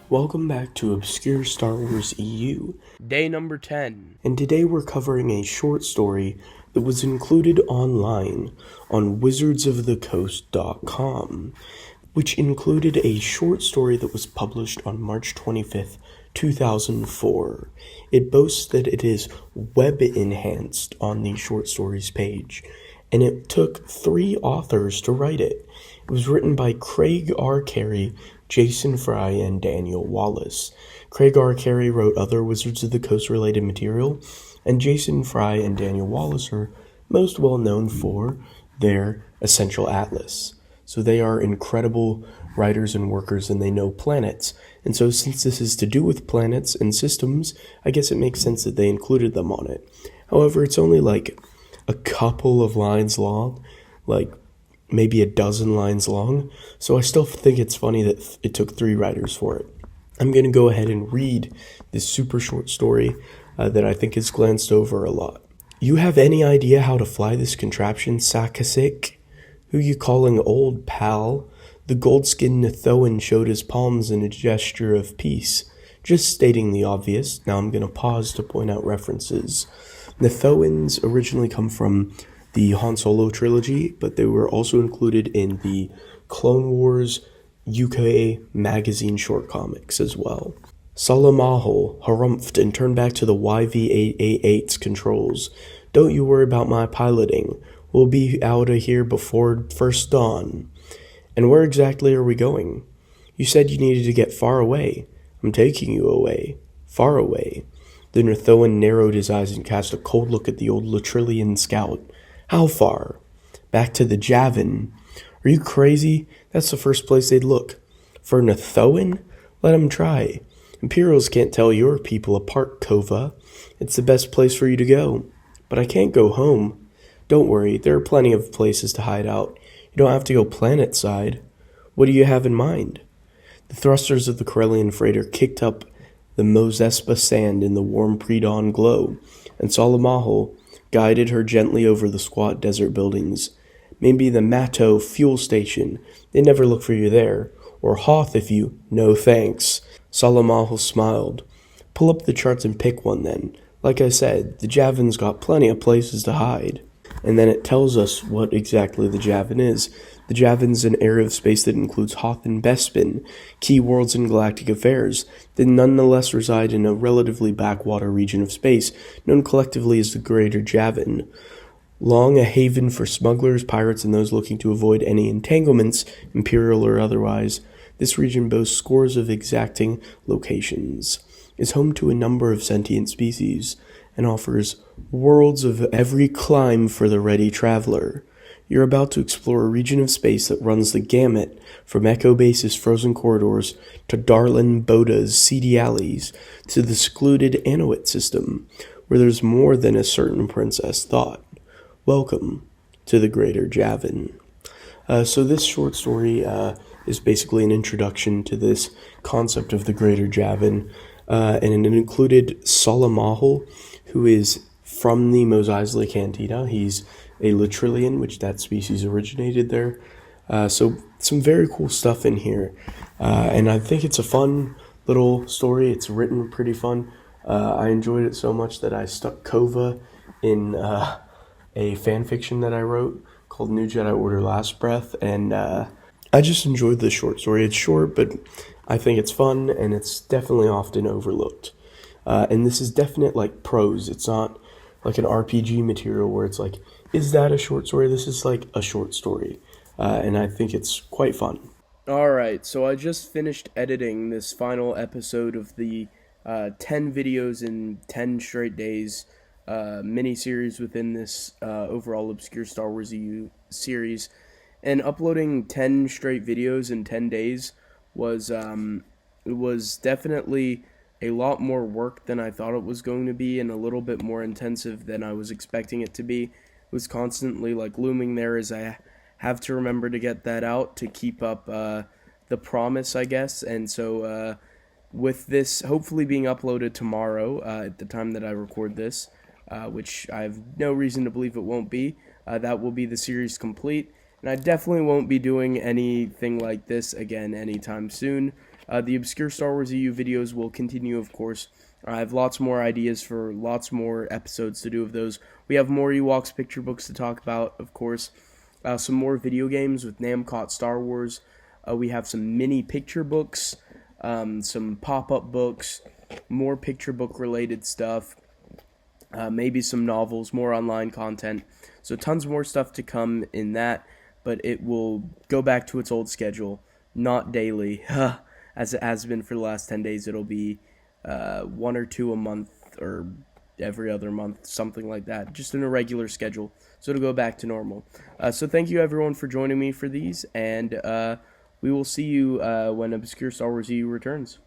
Welcome back to Obscure Star Wars EU, day number 10, and today we're covering a short story that was included online on wizardsofthecoast.com, which included a short story that was published on March 25th, 2004. It boasts that it is web-enhanced on the short stories page, and it took 3 authors to write it. It was written by Craig R. Carey, Jason Fry, and Daniel Wallace. Craig R. Carey wrote other Wizards of the Coast related material, and Jason Fry and Daniel Wallace are most well known for their Essential Atlas. So they are incredible writers and workers, and they know planets. And so since this is to do with planets and systems, I guess it makes sense that they included them on it. However, it's only like a couple of lines long, like maybe a dozen lines long, so I still think it's funny that it took 3 writers for it. I'm going to go ahead and read this super short story that I think is glanced over a lot. You have any idea how to fly this contraption, Sakasik? Who you calling old, pal? The gold-skinned Nethoan showed his palms in a gesture of peace. Just stating the obvious, now I'm going to pause to point out references. Nethoans originally come from the Han Solo trilogy, but they were also included in the Clone Wars UK magazine short comics as well. Salamaho harumphed and turned back to the YV-888's controls. Don't you worry about my piloting. We'll be out of here before first dawn. And where exactly are we going? You said you needed to get far away. I'm taking you away. Far away. The Nethoan narrowed his eyes and cast a cold look at the old Latrillian scout. How far? Back to the Javin. Are you crazy? That's the first place they'd look. For Nethoan? Let 'em try. Imperials can't tell your people apart, Kova. It's the best place for you to go. But I can't go home. Don't worry, there are plenty of places to hide out. You don't have to go planet-side. What do you have in mind? The thrusters of the Corellian freighter kicked up the Mozespa sand in the warm pre-dawn glow, and Salamaho guided her gently over the squat desert buildings. Maybe the Matto fuel station. They never look for you there. Or Hoth if you... No thanks. Salamaho smiled. Pull up the charts and pick one then. Like I said, the Javin's got plenty of places to hide. And then it tells us what exactly the Javin is. The Javin's an area of space that includes Hoth and Bespin, key worlds in galactic affairs, that nonetheless reside in a relatively backwater region of space, known collectively as the Greater Javin. Long a haven for smugglers, pirates, and those looking to avoid any entanglements, imperial or otherwise, this region boasts scores of exacting locations, is home to a number of sentient species, and offers worlds of every clime for the ready traveler. You're about to explore a region of space that runs the gamut from Echo Base's frozen corridors to Darlin Boda's seedy alleys to the secluded Anuit system, where there's more than a certain princess thought. Welcome to the Greater Javin. So this short story is basically an introduction to this concept of the Greater Javin, and it included Salamaho, who is from the Mos Eisley Cantina. He's a Latrillian, which that species originated there. So some very cool stuff in here. And I think it's a fun little story. It's written pretty fun. I enjoyed it so much that I stuck Kova in a fan fiction that I wrote called New Jedi Order Last Breath. And I just enjoyed the short story. It's short, but I think it's fun, and it's definitely often overlooked. And this is definite, like, prose. It's not like an RPG material where it's like, is that a short story? This is like a short story, and I think it's quite fun. Alright, so I just finished editing this final episode of the 10 videos in 10 straight days mini-series within this overall Obscure Star Wars EU series, and uploading 10 straight videos in 10 days was definitely a lot more work than I thought it was going to be, and a little bit more intensive than I was expecting it to be. It was constantly like looming there as I have to remember to get that out to keep up the promise, I guess. And so with this hopefully being uploaded tomorrow at the time that I record this, which I have no reason to believe it won't be, that will be the series complete. And I definitely won't be doing anything like this again anytime soon. The Obscure Star Wars EU videos will continue, of course. I have lots more ideas for lots more episodes to do of those. We have more Ewoks picture books to talk about, of course. Some more video games with Namcot Star Wars. We have some mini picture books, some pop-up books, more picture book related stuff, maybe some novels, more online content. So tons more stuff to come in that, but it will go back to its old schedule, not daily, as it has been for the last 10 days. It'll be 1 or 2 a month, or every other month, something like that, just in a regular schedule. So it'll go back to normal. So thank you everyone for joining me for these, and we will see you when Obscure Star Wars EU returns.